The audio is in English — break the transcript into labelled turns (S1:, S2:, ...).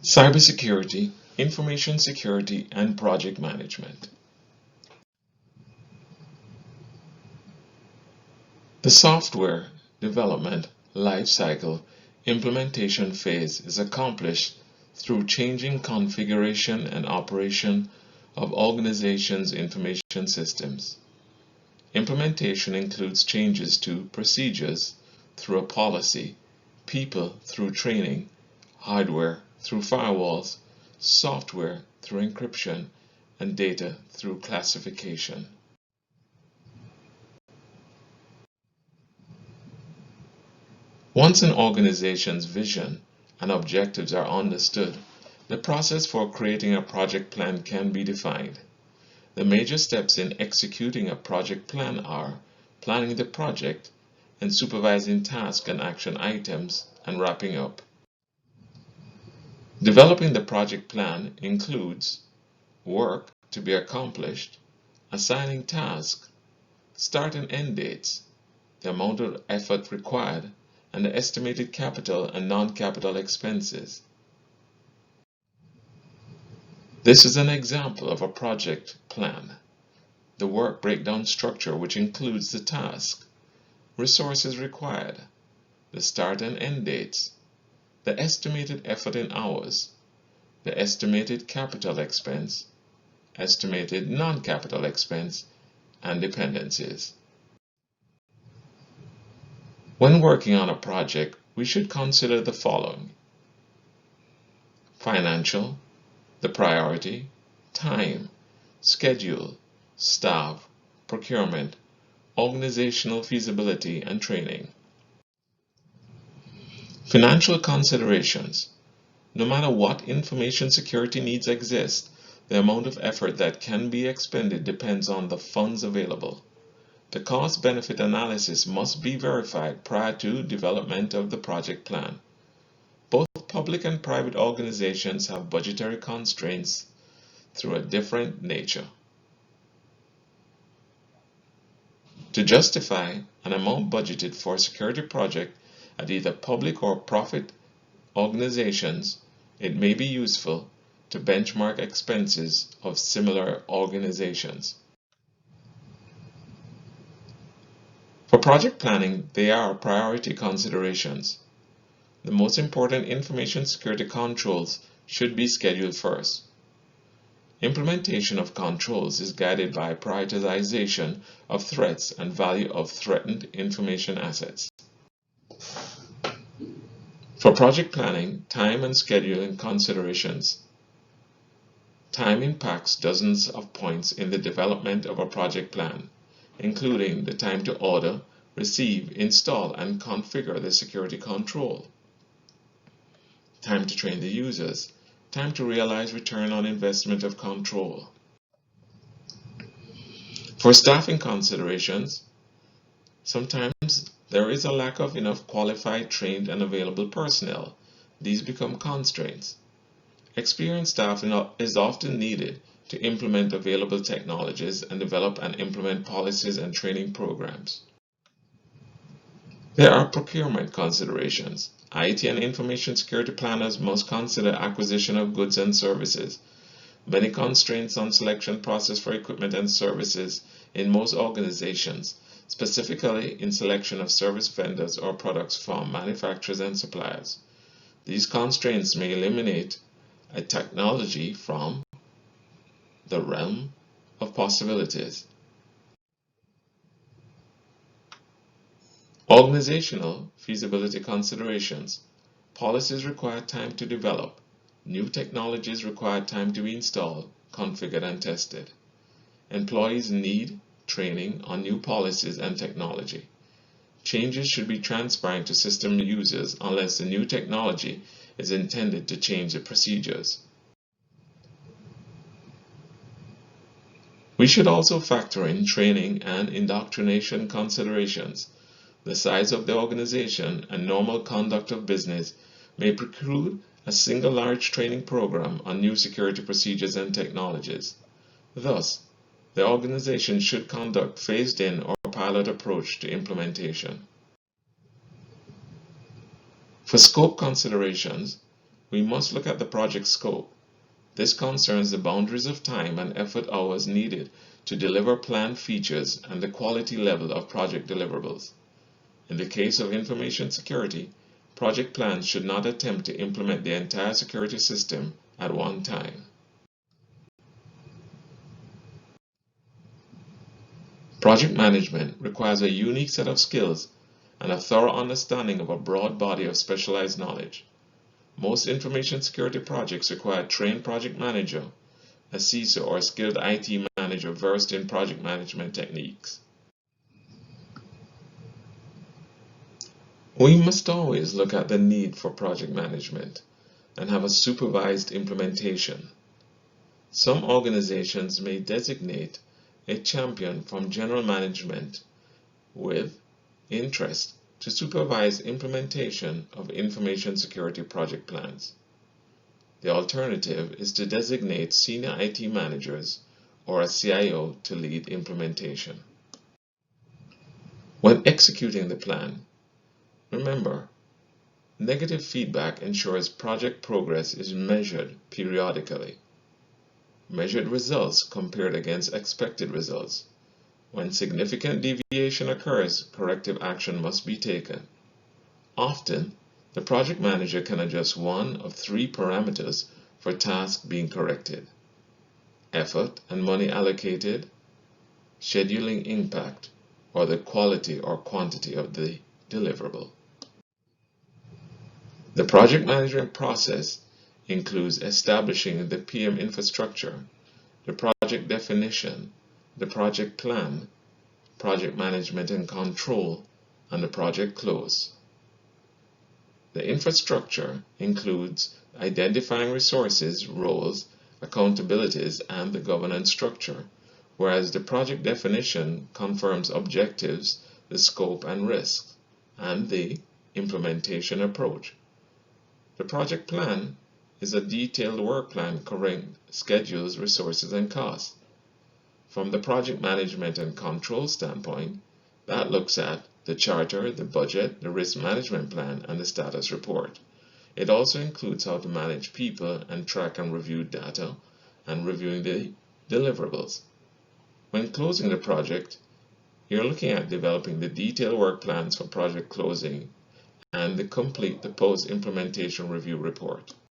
S1: Cybersecurity, information security, and project management. The software development lifecycle implementation phase is accomplished through changing configuration and operation of organizations' information systems. Implementation includes changes to procedures through a policy, people through training, hardware through firewalls, software through encryption, and data through classification. Once an organization's vision and objectives are understood, the process for creating a project plan can be defined. The major steps in executing a project plan are planning the project and supervising tasks and action items and wrapping up. Developing the project plan includes work to be accomplished, assigning tasks, start and end dates, the amount of effort required, and the estimated capital and non-capital expenses. This is an example of a project plan. The work breakdown structure, which includes the task, resources required, the start and end dates, the estimated effort in hours, the estimated capital expense, estimated non-capital expense, and dependencies. When working on a project, we should consider the following: financial, the priority, time, schedule, staff, procurement, organizational feasibility, and training. Financial considerations. No matter what information security needs exist, the amount of effort that can be expended depends on the funds available. The cost-benefit analysis must be verified prior to development of the project plan. Both public and private organizations have budgetary constraints through a different nature. To justify an amount budgeted for a security project at either public or profit organizations, it may be useful to benchmark expenses of similar organizations. For project planning, there are priority considerations. The most important information security controls should be scheduled first. Implementation of controls is guided by prioritization of threats and value of threatened information assets. For project planning, time and scheduling considerations. Time impacts dozens of points in the development of a project plan, including the time to order, receive, install, and configure the security control, time to train the users, time to realize return on investment of control. For staffing considerations, sometimes there is a lack of enough qualified, trained, and available personnel. These become constraints. Experienced staff is often needed to implement available technologies and develop and implement policies and training programs. There are procurement considerations. IT and information security planners must consider acquisition of goods and services. Many constraints on selection process for equipment and services in most organizations, specifically in selection of service vendors or products from manufacturers and suppliers. These constraints may eliminate a technology from the realm of possibilities. Organizational feasibility considerations. Policies require time to develop. New technologies require time to be installed, configured, and tested. Employees need training on new policies and technology. Changes should be transparent to system users unless the new technology is intended to change the procedures. We should also factor in training and indoctrination considerations. The size of the organization and normal conduct of business may preclude a single large training program on new security procedures and technologies. Thus, the organization should conduct phased-in or pilot approach to implementation. For scope considerations, we must look at the project scope. This concerns the boundaries of time and effort hours needed to deliver planned features and the quality level of project deliverables. In the case of information security, project plans should not attempt to implement the entire security system at one time. Project management requires a unique set of skills and a thorough understanding of a broad body of specialized knowledge. Most information security projects require a trained project manager, a CISO, or a skilled IT manager versed in project management techniques. We must always look at the need for project management and have a supervised implementation. Some organizations may designate a champion from general management with interest to supervise implementation of information security project plans. The alternative is to designate senior IT managers or a CIO to lead implementation. When executing the plan, remember, negative feedback ensures project progress is measured periodically. Measured results compared against expected results. When significant deviation occurs, corrective action must be taken. Often, the project manager can adjust one of three parameters for tasks being corrected: effort and money allocated, scheduling impact, or the quality or quantity of the deliverable. The project management process includes establishing the PM infrastructure, the project definition, the project plan, project management and control, and the project close. The infrastructure includes identifying resources, roles, accountabilities, and the governance structure, whereas the project definition confirms objectives, the scope and risks, and the implementation approach. The project plan is a detailed work plan covering schedules, resources, and costs. From the project management and control standpoint, that looks at the charter, the budget, the risk management plan, and the status report. It also includes how to manage people and track and review data and reviewing the deliverables. When closing the project, you're looking at developing the detailed work plans for project closing and complete the post-implementation review report.